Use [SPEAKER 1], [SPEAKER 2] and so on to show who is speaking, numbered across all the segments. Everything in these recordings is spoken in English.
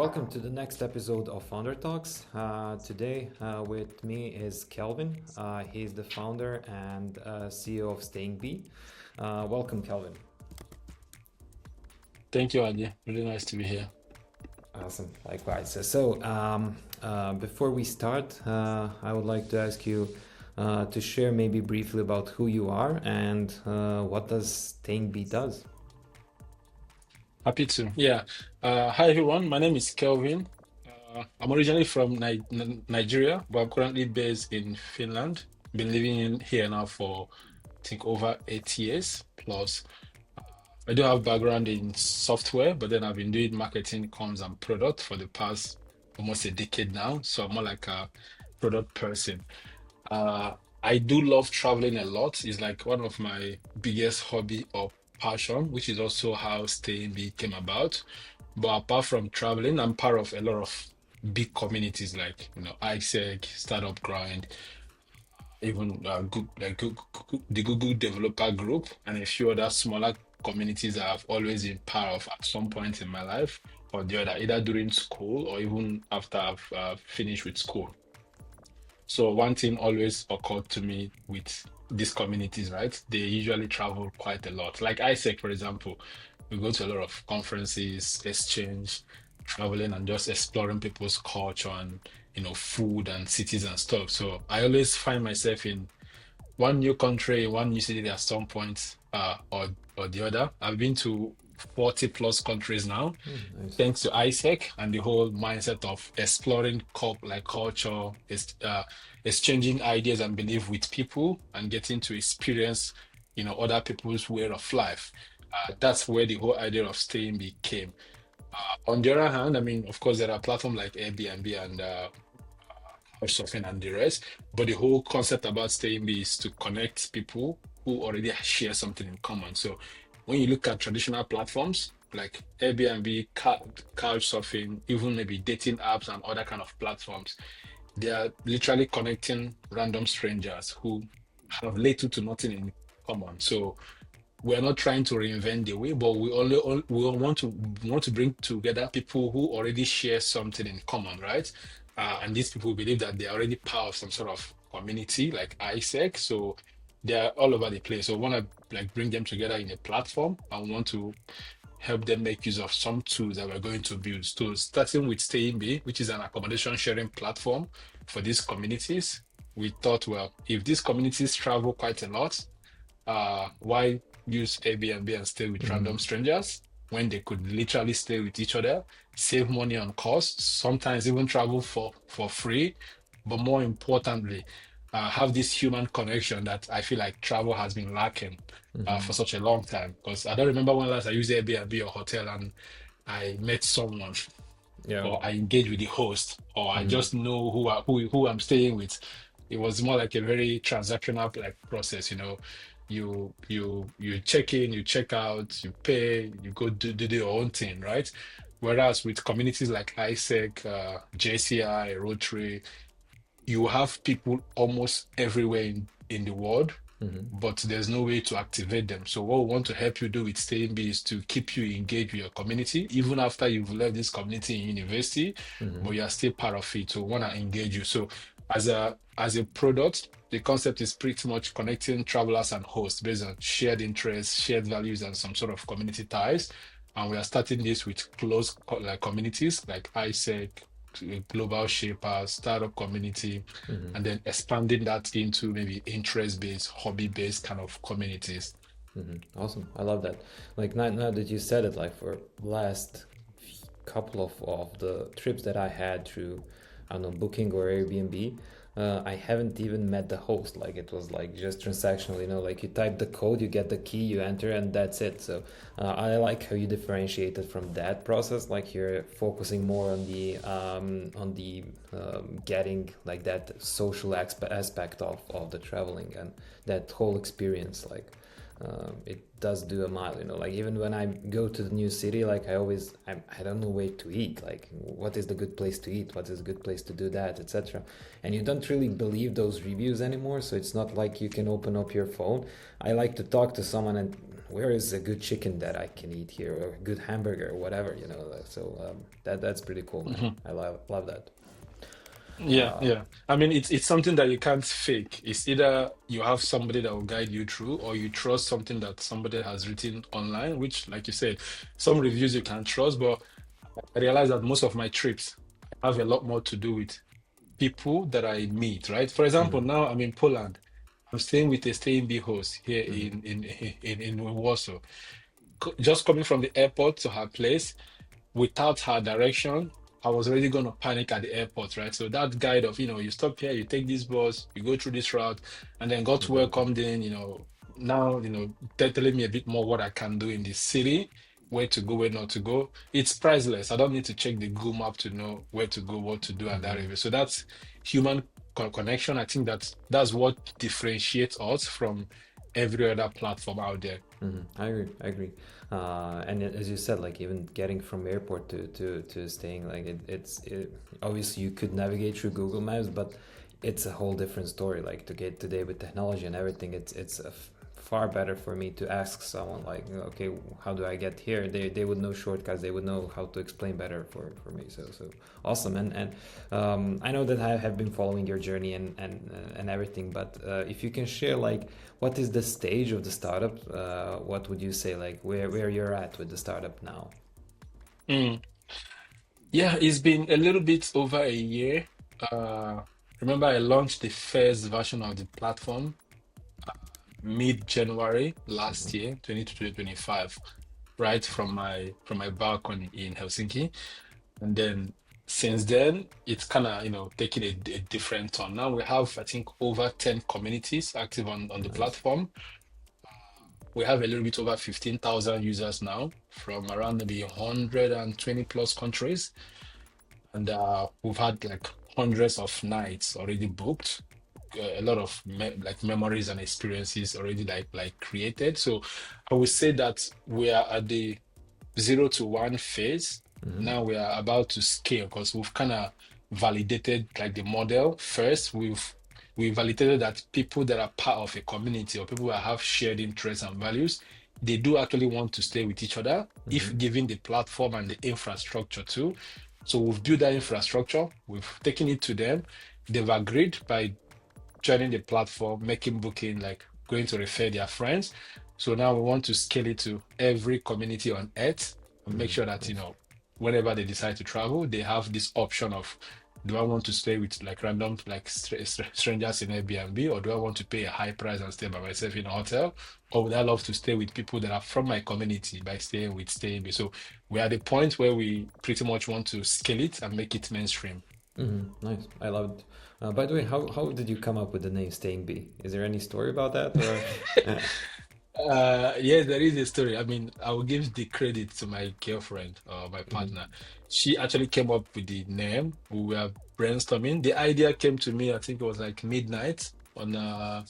[SPEAKER 1] welcome to the next episode of Founder Talks. Today with me is Kelvin. He's the founder and CEO of Staying Bee. Welcome, Kelvin.
[SPEAKER 2] Thank you, Adi. Really nice to be here.
[SPEAKER 1] Awesome, likewise. Before we start, I would like to ask you to share maybe briefly about who you are and what does Staying Bee does.
[SPEAKER 2] Happy to. Yeah. Hi, everyone. My name is Kelvin. I'm originally from Nigeria, but I'm currently based in Finland. Been living in here now for, I think, over 8 years plus. I do have background in software, but then I've been doing marketing, comms, and product for the past almost a decade now. So I'm more like a product person. Uh, I do love traveling a lot. It's like one of my biggest hobby or passion, which is also how Staying Big came about. But apart from traveling, I'm part of a lot of big communities like ISEC, Startup Grind, even the Google Developer Group, and a few other smaller communities that I've always been part of at some point in my life or the other, either during school or even after I've finished with school. So one thing always occurred to me with these communities, right? They usually travel quite a lot. Like ISEC, for example, we go to a lot of conferences, exchange, traveling, and just exploring people's culture and food and cities and stuff. So I always find myself in one new country, one new city at some point, or the other. I've been to 40 plus countries now,
[SPEAKER 1] Nice.
[SPEAKER 2] thanks to ISEC and the whole mindset of exploring culture, is exchanging ideas and belief with people and getting to experience, other people's way of life. That's where the whole idea of staying became. On the other hand, I mean, of course, there are platforms like Airbnb and Couchsurfing and the rest, but the whole concept about staying bee is to connect people who already share something in common. So when you look at traditional platforms like Airbnb, Couchsurfing, even maybe dating apps and other kind of platforms, they are literally connecting random strangers who have little to nothing in common. So we're not trying to reinvent the wheel, but we all want to bring together people who already share something in common, right? And these people believe that they are already part of some sort of community like ISEC, so they are all over the place. So we want to like bring them together in a platform and want to help them make use of some tools that we're going to build. So starting with Stayingbee, which is an accommodation sharing platform for these communities, we thought, well, if these communities travel quite a lot, why use Airbnb and stay with
[SPEAKER 1] Mm-hmm.
[SPEAKER 2] random strangers when they could literally stay with each other, save money on costs, sometimes even travel for free, but more importantly, have this human connection that I feel like travel has been lacking
[SPEAKER 1] Mm-hmm.
[SPEAKER 2] for such a long time. Because I don't remember when last I used Airbnb or hotel and I met someone
[SPEAKER 1] Yeah.
[SPEAKER 2] or I engage with the host, or I
[SPEAKER 1] Mm-hmm.
[SPEAKER 2] just know who I'm staying with. It was more like a very transactional like process, You check in, you check out, you pay, you go do your own thing, right? Whereas with communities like ISEC, JCI, Rotary, you have people almost everywhere in the world,
[SPEAKER 1] Mm-hmm.
[SPEAKER 2] but there's no way to activate them. So what we want to help you do with Staying Bee is to keep you engaged with your community, even after you've left this community in university,
[SPEAKER 1] Mm-hmm.
[SPEAKER 2] but you are still part of it. So we want to engage you. So as a product, the concept is pretty much connecting travelers and hosts based on shared interests, shared values, and some sort of community ties. And we are starting this with close like communities like ISEC, global shapers, startup community,
[SPEAKER 1] Mm-hmm.
[SPEAKER 2] and then expanding that into maybe interest-based, hobby-based kind of communities.
[SPEAKER 1] Awesome. I love that. Like now that you said it, like for last couple of the trips that I had through, I don't know, Booking or Airbnb, I haven't even met the host. Like it was like just transactional, like you type the code, you get the key, you enter, and that's it. So I like how you differentiated from that process. Like you're focusing more on the getting like that social aspect of the traveling and that whole experience. Like it does do a mile, like even when I go to the new city, like I don't know where to eat, like what is the good place to eat, what is a good place to do that, etc. And you don't really believe those reviews anymore, so it's not like you can open up your phone. I like to talk to someone and where is a good chicken that I can eat here, or a good hamburger, or whatever, you know. So that's pretty cool, man.
[SPEAKER 2] Mhm.
[SPEAKER 1] I love that.
[SPEAKER 2] Yeah,
[SPEAKER 1] Uh,
[SPEAKER 2] yeah. I mean, it's something that you can't fake. It's either you have somebody that will guide you through, or you trust something that somebody has written online, which, like you said, some reviews you can trust, but I realize that most of my trips have a lot more to do with people that I meet, right? For example,
[SPEAKER 1] mhm,
[SPEAKER 2] now I'm in Poland. I'm staying with a staying B host here
[SPEAKER 1] mhm,
[SPEAKER 2] in Warsaw. Just coming from the airport to her place without her direction, I was already going to panic at the airport, right? So that guide of, you stop here, you take this bus, you go through this route, and then got
[SPEAKER 1] mhm,
[SPEAKER 2] welcomed in, now, telling me a bit more what I can do in the city, where to go, where not to go. It's priceless. I don't need to check the Google map to know where to go, what to do at that
[SPEAKER 1] mhm.
[SPEAKER 2] area. So that's human connection. I think that's what differentiates us from every other platform out there.
[SPEAKER 1] I agree. I agree. And as you said, like even getting from airport to staying, like obviously you could navigate through Google Maps, but it's a whole different story. Like to get today with technology and everything, it's far better for me to ask someone like, okay, how do I get here? They would know shortcuts. They would know how to explain better for me. So awesome. And I know that I have been following your journey and everything, but if you can share like what is the stage of the startup? What would you say like where you're at with the startup now?
[SPEAKER 2] Mm. Yeah, it's been a little bit over a year. Uh, Remember, I launched the first version of the platform mid-January last
[SPEAKER 1] Mhm,
[SPEAKER 2] year, 2025, right from my balcony in Helsinki. And then since then, it's kind of, taking a different turn. Now we have, I think, over 10 communities active on the
[SPEAKER 1] nice.
[SPEAKER 2] platform. We have a little bit over 15,000 users now from around maybe 120 plus countries. And we've had like hundreds of nights already booked, a lot of like memories and experiences already like created. So I would say that we are at the 0 to 1 phase.
[SPEAKER 1] Hmm.
[SPEAKER 2] Now we are about to scale because we've kind of validated like the model first. We validated that people that are part of a community or people that have shared interests and values, they do actually want to stay with each other if
[SPEAKER 1] Hmm.
[SPEAKER 2] given the platform and the infrastructure too. So we've built that infrastructure, we've taken it to them. They've agreed by joining the platform, making booking, like going to refer their friends. So now we want to scale it to every community on Earth and make
[SPEAKER 1] Hmm.
[SPEAKER 2] sure that,
[SPEAKER 1] Nice.
[SPEAKER 2] whenever they decide to travel, they have this option of, do I want to stay with like random like strangers in Airbnb, or do I want to pay a high price and stay by myself in a hotel? Or would I love to stay with people that are from my community by staying with Staying? So we're at the point where we pretty much want to scale it and make it mainstream.
[SPEAKER 1] Nice. I love it. By the way, how did you come up with the name Staying Bee? Is there any story about that or?
[SPEAKER 2] Yes, there is a story. I mean, I will give the credit to my girlfriend or my
[SPEAKER 1] Mhm,
[SPEAKER 2] partner. She actually came up with the name. We were brainstorming. The idea came to me, I think it was like midnight on a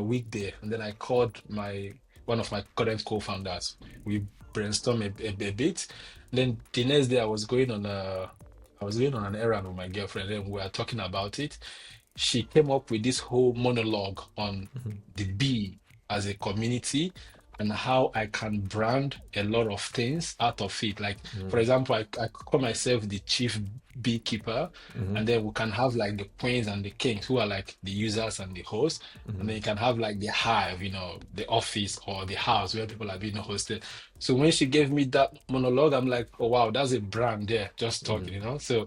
[SPEAKER 2] weekday. And then I called my one of my current co-founders. We brainstormed a bit. Then the next day I was going on an errand with my girlfriend, and we were talking about it. She came up with this whole monologue on
[SPEAKER 1] mhm,
[SPEAKER 2] the bee as a community and how I can brand a lot of things out of it. Like, for
[SPEAKER 1] mhm,
[SPEAKER 2] example, I call myself the chief beekeeper,
[SPEAKER 1] mhm,
[SPEAKER 2] and then we can have like the queens and the kings who are like the users and the hosts. And
[SPEAKER 1] mhm,
[SPEAKER 2] then you can have like the hive, the office or the house where people are being hosted. So when she gave me that monologue, I'm like, oh wow, that's a brand there, just
[SPEAKER 1] mhm,
[SPEAKER 2] talking. So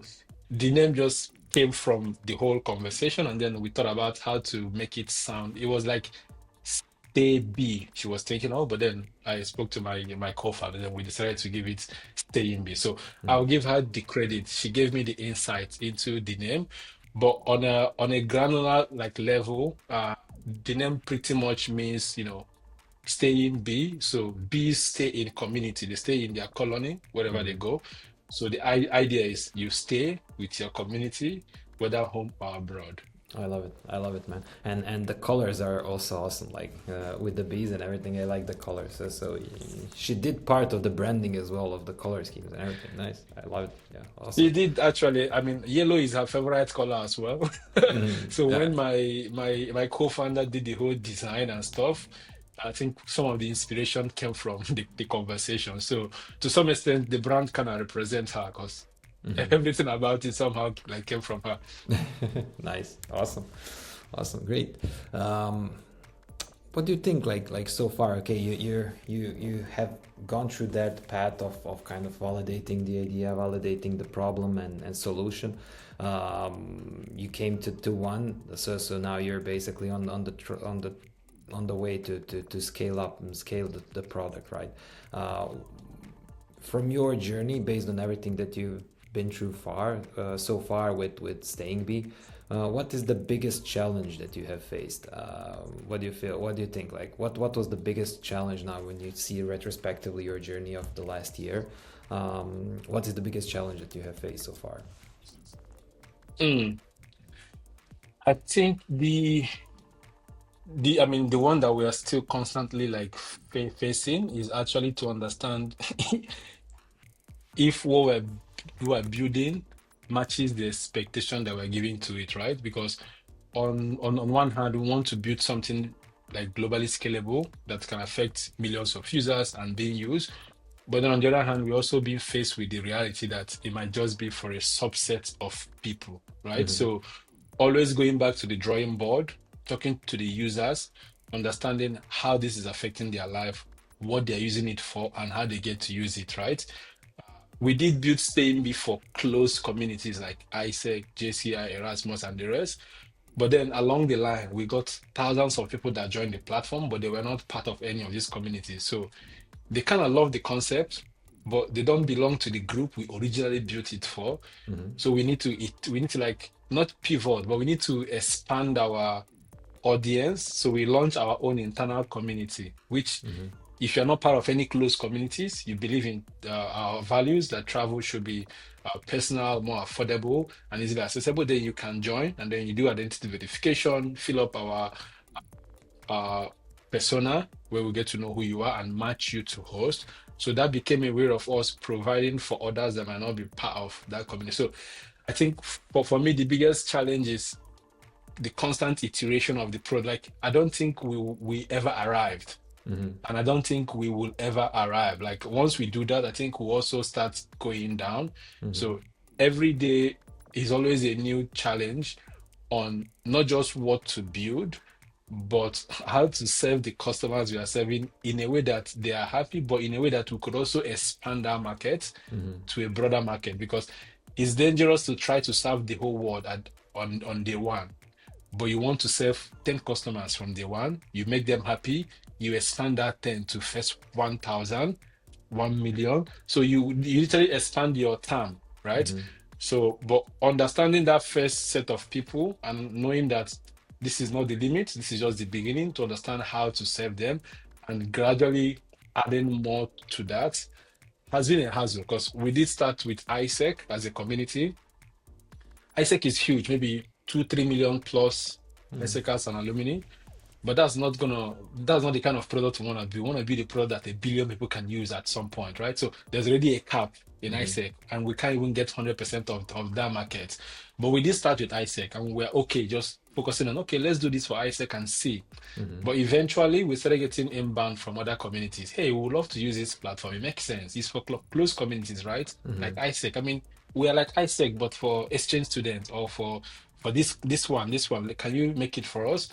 [SPEAKER 2] the name just came from the whole conversation, and then we thought about how to make it sound. It was like Stay B she was thinking of, but then I spoke to my co-founder, and then we decided to give it Stay in B. So
[SPEAKER 1] mhm,
[SPEAKER 2] I'll give her the credit. She gave me the insight into the name, but on a granular like level, the name pretty much means stay in B. So bees stay in community. They stay in their colony wherever they
[SPEAKER 1] mhm.
[SPEAKER 2] go. So the idea is you stay with your community, whether home or abroad.
[SPEAKER 1] I love it. I love it, man. And the colors are also awesome. Like with the bees and everything, I like the colors. So she did part of the branding as well of the color schemes and everything. Nice. I love it. Yeah,
[SPEAKER 2] He
[SPEAKER 1] awesome.
[SPEAKER 2] did actually. I mean, yellow is her favorite color as well. So
[SPEAKER 1] Yeah.
[SPEAKER 2] when my co-founder did the whole design and stuff, I think some of the inspiration came from the conversation. So to some extent, the brand kind of represents her because
[SPEAKER 1] Hmm.
[SPEAKER 2] everything about it somehow like came from her.
[SPEAKER 1] Nice, awesome, awesome, great. Um, what do you think, like so far? Okay, you have gone through that path of kind of validating the idea, validating the problem and solution. You came to one, so now you're basically on the way to scale up and scale the product, right? uh, from your journey, based on everything that you've been through so far with staying bee, what is the biggest challenge that you have faced? What do you feel? What do you think? Like, what was the biggest challenge now when you see retrospectively your journey of the last year? What is the biggest challenge that you have faced so far?
[SPEAKER 2] Mm. I think the I mean the one that we are still constantly like facing is actually to understand if what we're building matches the expectation that we're giving to it, right? Because on one hand, we want to build something like globally scalable that can affect millions of users and being used. But then on the other hand, we also being faced with the reality that it might just be for a subset of people, right?
[SPEAKER 1] Mm-hmm.
[SPEAKER 2] So always going back to the drawing board, talking to the users, understanding how this is affecting their life, what they're using it for, and how they get to use it, right? We did build Staying for close communities like ISEC, JCI, Erasmus, and the rest. But then along the line, we got thousands of people that joined the platform, but they were not part of any of these communities. So they kind of love the concept, but they don't belong to the group we originally built it for.
[SPEAKER 1] Mm-hmm.
[SPEAKER 2] So we need to like not pivot, but we need to expand our audience. So we launch our own internal community, which
[SPEAKER 1] Mm-hmm.
[SPEAKER 2] if you're not part of any close communities, you believe in our values that travel should be personal, more affordable, and easily accessible, then you can join. And then you do identity verification, fill up our uh, persona where we get to know who you are and match you to host. So that became a way of us providing for others that might not be part of that community. So I think for me, the biggest challenge is the constant iteration of the product. Like, I don't think we ever arrived,
[SPEAKER 1] Mm-hmm.
[SPEAKER 2] and I don't think we will ever arrive. Like once we do that, I think we'll also start going down.
[SPEAKER 1] Mm-hmm.
[SPEAKER 2] So every day is always a new challenge on not just what to build, but how to serve the customers we are serving in a way that they are happy, but in a way that we could also expand our market
[SPEAKER 1] Mm-hmm.
[SPEAKER 2] to a broader market, because it's dangerous to try to serve the whole world on day one, but you want to serve 10 customers from day one, you make them happy, you expand that 10 to first 1,000, 1 million. So you literally expand your term, right?
[SPEAKER 1] Mm-hmm.
[SPEAKER 2] So, but understanding that first set of people and knowing that this is not the limit, this is just the beginning, to understand how to serve them and gradually adding more to that has been a hassle, because we did start with ISEC as a community. ISEC is huge, maybe 2, 3 million plus
[SPEAKER 1] Mm-hmm.
[SPEAKER 2] ISECers and alumni. But that's not the kind of product we want to build. We want to build a product that 1 billion people can use at some point, right? So there's already a cap in
[SPEAKER 1] Mm-hmm.
[SPEAKER 2] ISEC, and we can't even get 100% of that market. But we did start with ISEC, and we're okay, just focusing on, okay, let's do this for ISEC and see.
[SPEAKER 1] Mm-hmm.
[SPEAKER 2] But eventually, we started getting inbound from other communities. Hey, we would love to use this platform. It makes sense. It's for close communities, right?
[SPEAKER 1] Mm-hmm.
[SPEAKER 2] Like ISEC. I mean, we are like ISEC, but for exchange students, or for this one. Like, can you make it for us?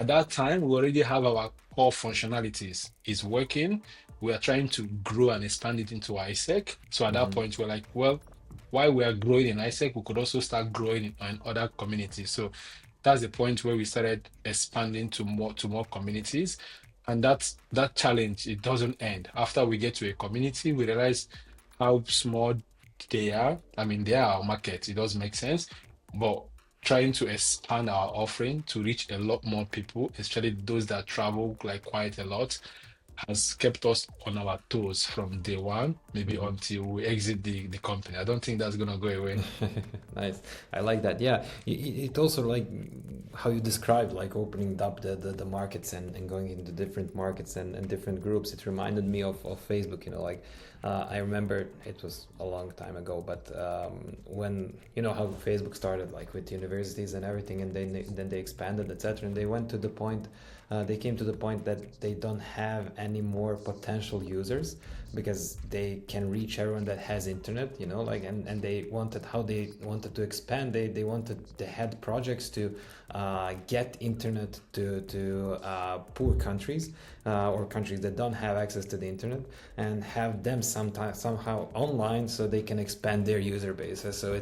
[SPEAKER 2] At that time, we already have our core functionalities. It's working. We are trying to grow and expand it into ISEC. So at that
[SPEAKER 1] Mm-hmm.
[SPEAKER 2] point, we're like, well, while we are growing in ISEC, we could also start growing in other communities. So that's the point where we started expanding to more communities. And that challenge, it doesn't end. After we get to a community, we realize how small they are. I mean, they are our market. It does make sense. But trying to expand our offering to reach a lot more people, especially those that travel like quite a lot, has kept us on our toes from day one, maybe
[SPEAKER 1] Mm-hmm.
[SPEAKER 2] until we exit the company. I don't think that's gonna go away.
[SPEAKER 1] Nice. I like that. Yeah. It also like how you described like opening up the markets and going into different markets and different groups. It reminded me of Facebook, like I remember it was a long time ago, but when how Facebook started like with universities and everything, and then they expanded, etc. And they went to the point they came to the point that they don't have any more potential users because they can reach everyone that has internet, you know, like, and they wanted, how they wanted to expand, they had projects to get internet to poor countries, or countries that don't have access to the internet, and have them somehow online so they can expand their user base. So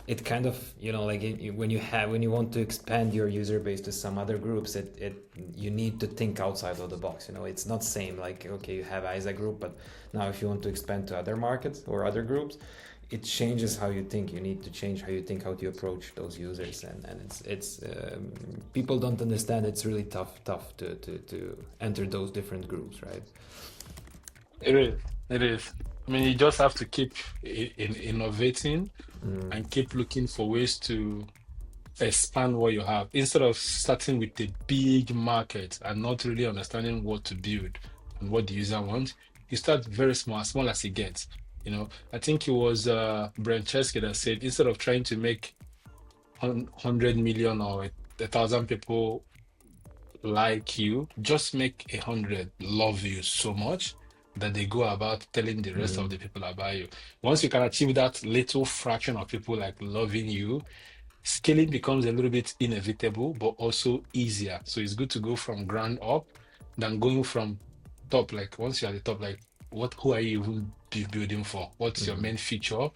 [SPEAKER 1] it kind of, you know, like when you want to expand your user base to some other groups, you need to think outside of the box. You know, it's not same like, okay, you have ISA group, but now if you want to expand to other markets or other groups, it changes how you think. You need to change how you think, how to approach those users, and it's people don't understand. It's really tough to enter those different groups, right?
[SPEAKER 2] It is. It is. I mean, you just have to keep innovating
[SPEAKER 1] Mm,
[SPEAKER 2] and keep looking for ways to expand what you have instead of starting with a big market and not really understanding what to build and what the user wants. You start very small, as small as it gets. You know, I think it was Brent Chesky that said instead of trying to make 100 million or 1,000 people like you, just make 100 love you so much that they go about telling the rest of
[SPEAKER 1] mm,
[SPEAKER 2] the people about you. Once you can achieve that little fraction of people like loving you, scaling becomes a little bit inevitable, but also easier. So it's good to go from ground up than going from top. Like once you're at the top, like who are you even building for? What's your
[SPEAKER 1] mm.
[SPEAKER 2] main feature?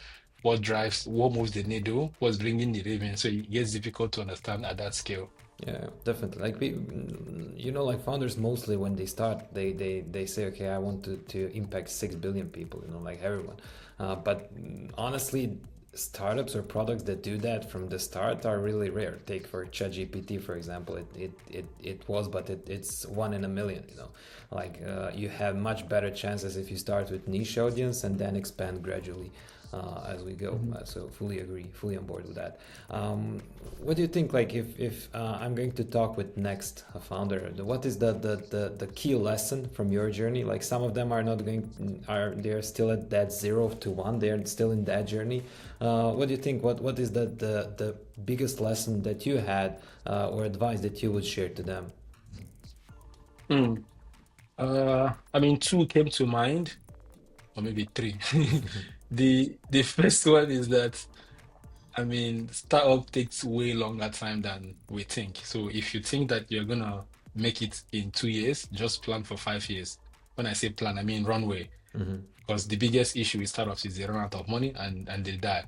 [SPEAKER 2] What drives, what moves the needle? What's bringing the revenue? So it gets difficult to understand at that scale.
[SPEAKER 1] Yeah, definitely. Like you know, like founders mostly when they start, they say, okay, I want to impact 6 billion people. You know, like everyone. But honestly, startups or products that do that from the start are really rare. Take for ChatGPT, for example. It was, but it's one in a million. You know, like you have much better chances if you start with niche audience and then expand gradually. As we go.
[SPEAKER 2] Mhm.
[SPEAKER 1] So fully agree, fully on board with that. What do you think? Like, if I'm going to talk with next founder, what is the key lesson from your journey? Like, some of them are not going, they're still at that 0 to 1. They're still in that journey. What do you think? What is the biggest lesson that you had, or advice that you would share to them?
[SPEAKER 2] Mm. I mean, two came to mind, or maybe three. The first one is that I mean, startup takes way longer time than we think. So if you think that you're gonna make it in 2 years, just plan for 5 years. When I say plan, I mean runway.
[SPEAKER 1] Mm-hmm.
[SPEAKER 2] Because the biggest issue with startups is they run out of money and they die.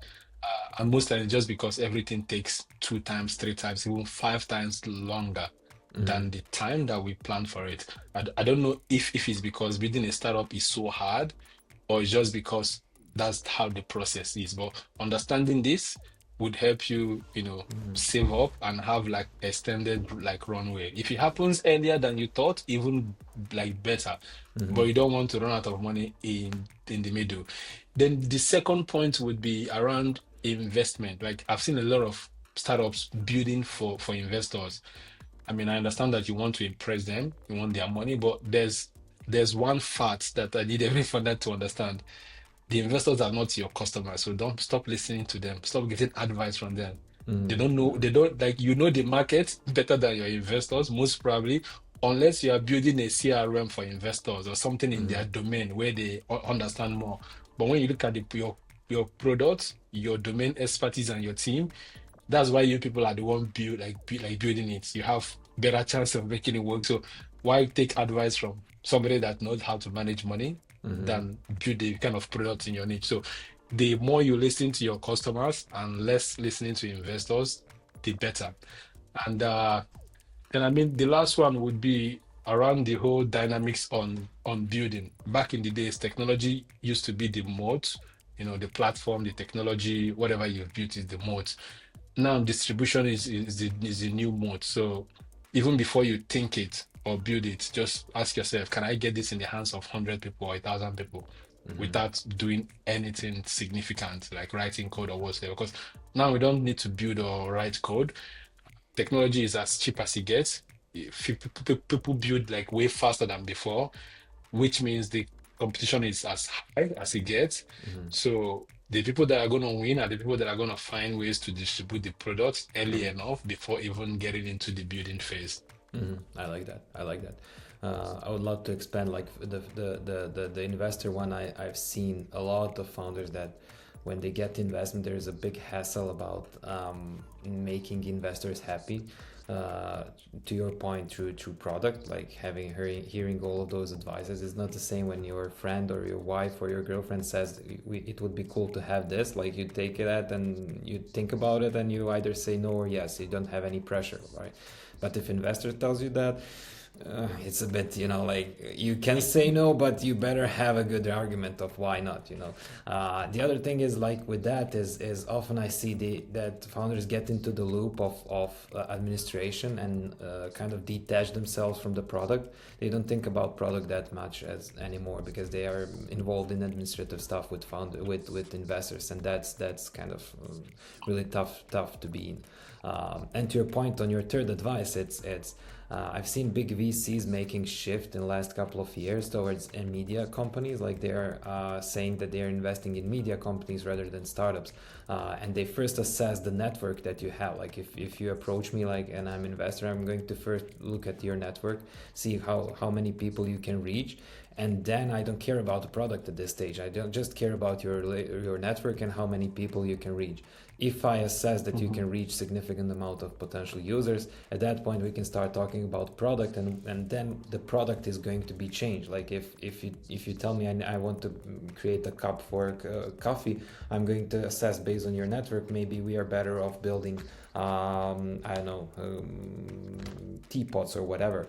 [SPEAKER 2] And most times just because everything takes 2 times, 3 times, even 5 times longer
[SPEAKER 1] Mm-hmm.
[SPEAKER 2] than the time that we planned for it. I don't know if it's because building a startup is so hard or it's just because that's how the process is. But understanding this would help you, save up and have like extended like runway. If it happens earlier than you thought, even like better. But
[SPEAKER 1] Mm-hmm.
[SPEAKER 2] you don't want to run out of money in the middle. Then the second point would be around investment. Like I've seen a lot of startups building for investors. I mean, I understand that you want to impress them, you want their money, but there's one fact that I need every founder to understand. The investors are not your customers, so don't stop listening to them. Stop getting advice from them. They don't know,
[SPEAKER 1] Mm-hmm.
[SPEAKER 2] they don't like the market better than your investors, most probably, unless you are building a CRM for investors or something in
[SPEAKER 1] Mm-hmm.
[SPEAKER 2] their domain where they understand more. But when you look at your product, your domain expertise and your team, that's why you people are the one like building it. You have better chance of making it work. So why take advice from somebody that knows how to manage money
[SPEAKER 1] Mm-hmm.
[SPEAKER 2] than build the kind of product in your niche? So the more you listen to your customers and less listening to investors, the better. And then I mean the last one would be around the whole dynamics on building. Back in the days, technology used to be the moat, the platform, the technology, whatever you've built is the moat. Now distribution is the new mode. So even before you think it or build it, just ask yourself, can I get this in the hands of 100 people or 1,000 people
[SPEAKER 1] Mm-hmm.
[SPEAKER 2] without doing anything significant like writing code or whatever? Because now we don't need to build or write code. Technology is as cheap as it gets. If people build like way faster than before, which means the competition is as high as it gets.
[SPEAKER 1] Mm-hmm.
[SPEAKER 2] So the people that are going to win are the people that are going to find ways to distribute the products early enough before even getting into the building phase.
[SPEAKER 1] I like that. I like that. I would love to expand like the investor one. I've seen a lot of founders that when they get investment, there's a big hassle about making investors happy. To your point, through product, like hearing all of those advices is not the same when your friend or your wife or your girlfriend says it would be cool to have this. Like you take it and you think about it and you either say no or yes. You don't have any pressure, right? But if investor tells you that, it's a bit, like you can say no, but you better have a good argument of why not. The other thing is like with that is often I see that founders get into the loop of administration and kind of detach themselves from the product. They don't think about product that much as anymore because they are involved in administrative stuff with investors, and that's kind of really tough to be in. And to your point on your third advice, it's I've seen big VCs making shift in the last couple of years towards media companies. Like they are saying that they are investing in media companies rather than startups. And they first assess the network that you have. Like if you approach me like and I'm an investor, I'm going to first look at your network, see how many people you can reach. And then I don't care about the product at this stage. I don't just care about your network and how many people you can reach. If I assess that you can reach significant amount of potential users, at that point we can start talking about product, and then the product is going to be changed. Like if you tell me I want to create a cup for coffee, I'm going to assess based on your network. Maybe we are better off building I don't know, teapots or whatever.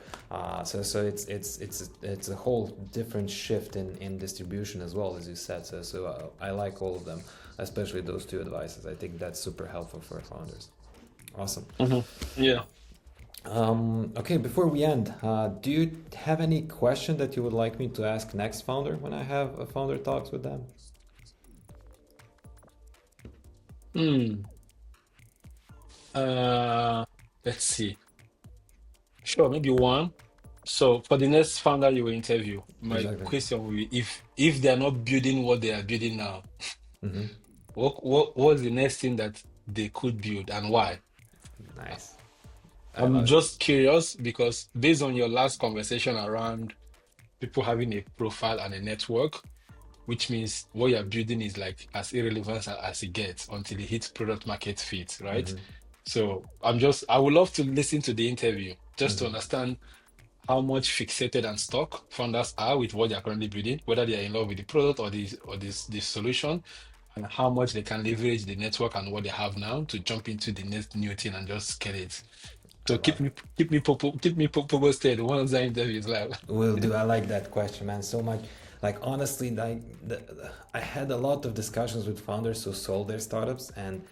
[SPEAKER 1] So it's a whole different shift in distribution as well, as you said. So I like all of them, especially those two advices. I think that's super helpful for founders. Awesome.
[SPEAKER 2] Yeah.
[SPEAKER 1] Okay, before we end, do you have any question that you would like me to ask next founder when I have a founder talks with them?
[SPEAKER 2] Hmm. Uh, let's see. Sure, maybe one. So for the next founder you will interview, my
[SPEAKER 1] Exactly.
[SPEAKER 2] question will be if they are not building what they are building now,
[SPEAKER 1] Mm-hmm.
[SPEAKER 2] what's the next thing that they could build and why?
[SPEAKER 1] Nice. I
[SPEAKER 2] I'm
[SPEAKER 1] love it.
[SPEAKER 2] just curious because based on your last conversation around people having a profile and a network, which means what you're building is like as irrelevant as it gets until it hits product market fit, right?
[SPEAKER 1] Mm-hmm.
[SPEAKER 2] So I would love to listen to the interview just to
[SPEAKER 1] Mm-hmm.
[SPEAKER 2] understand how much fixated and stuck founders are with what they are currently building, whether they are in love with the product or the solution, and how much they can leverage the network and what they have now to jump into the next new thing and just scale it.
[SPEAKER 1] I
[SPEAKER 2] So
[SPEAKER 1] love it.
[SPEAKER 2] keep me posted once that interview is live.
[SPEAKER 1] Will do. I like that question, man, so much. Like honestly, I had a lot of discussions with founders who sold their startups, and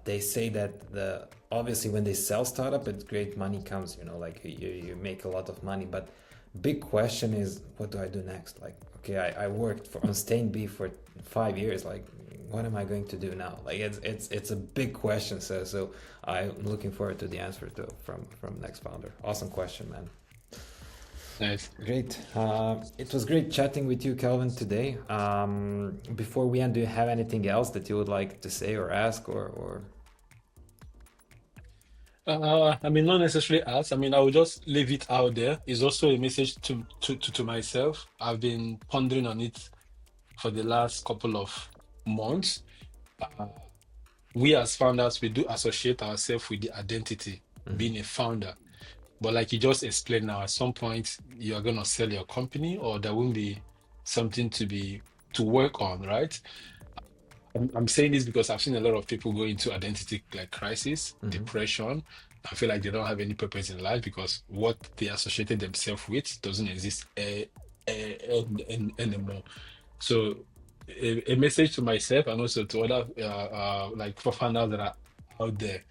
[SPEAKER 1] they say that obviously when they sell startup, it's great money comes. Like you make a lot of money, but big question is what do I do next? Like okay, I worked on Stain B for 5 years. Like what am I going to do now? Like it's a big question. So I'm looking forward to the answer from next founder. Awesome question, man.
[SPEAKER 2] Nice.
[SPEAKER 1] Great. It was great chatting with you, Kelvin, today. Before we end, do you have anything else that you would like to say or ask or...
[SPEAKER 2] I mean, not necessarily us. I mean, I will just leave it out there. It's also a message to myself. I've been pondering on it for the last couple of months. Uh, we as founders, we do associate ourselves with the identity,
[SPEAKER 1] Mhm.
[SPEAKER 2] being a founder. But like you just explained now, at some point you are gonna sell your company, or there won't be something to work on, right? I'm saying this because I've seen a lot of people go into identity like crisis,
[SPEAKER 1] Mhm.
[SPEAKER 2] depression. I feel like they don't have any purpose in life because what they associated themselves with doesn't exist anymore. So, a message to myself and also to other like for founders that are out there: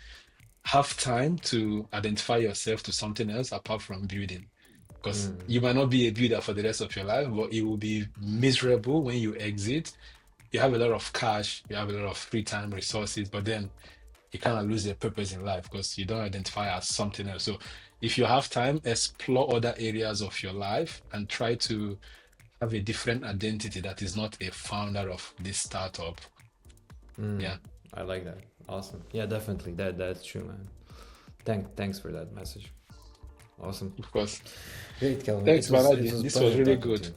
[SPEAKER 2] have time to identify yourself to something else apart from building. Because
[SPEAKER 1] Mm.
[SPEAKER 2] you might not be a builder for the rest of your life, but it will be miserable when you exit. You have a lot of cash, you have a lot of free time, resources, but then you kind of lose your purpose in life because you don't identify as something else. So if you have time, explore other areas of your life and try to have a different identity that is not a founder of this startup.
[SPEAKER 1] Mm.
[SPEAKER 2] Yeah.
[SPEAKER 1] I like that. Awesome. Yeah, definitely. That's true, man. Thanks for that message. Awesome.
[SPEAKER 2] Of course.
[SPEAKER 1] Great, Kelvin.
[SPEAKER 2] Thanks,
[SPEAKER 1] It
[SPEAKER 2] Manadi.
[SPEAKER 1] was a
[SPEAKER 2] This was
[SPEAKER 1] pleasure
[SPEAKER 2] really
[SPEAKER 1] talking to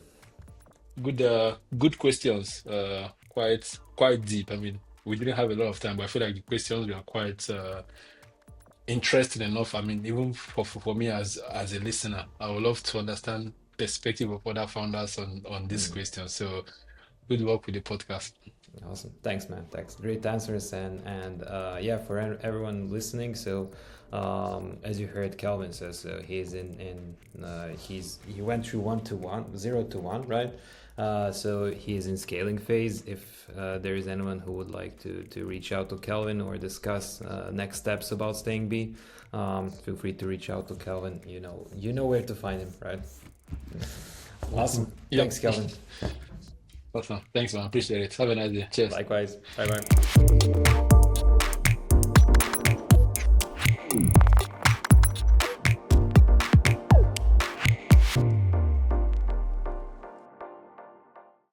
[SPEAKER 2] good.
[SPEAKER 1] you.
[SPEAKER 2] Good questions. Quite deep. I mean, we didn't have a lot of time, but I feel like the questions were quite interesting enough. I mean, even for me as a listener, I would love to understand perspective of other founders on this
[SPEAKER 1] Mm.
[SPEAKER 2] question. So good work with the podcast.
[SPEAKER 1] Awesome. Thanks, man. Thanks. Great answers. And yeah, for everyone listening. So, as you heard, Kelvin says he's he went through 1 to 1, 0 to 1, right? So he is in scaling phase. If there is anyone who would like to reach out to Kelvin or discuss next steps about staying B, feel free to reach out to Kelvin. You know where to find him, right? Awesome.
[SPEAKER 2] Yep.
[SPEAKER 1] Thanks, Kelvin.
[SPEAKER 2] Awesome. Thanks, man. Appreciate it. Have a nice day. Cheers.
[SPEAKER 1] Likewise. Bye bye.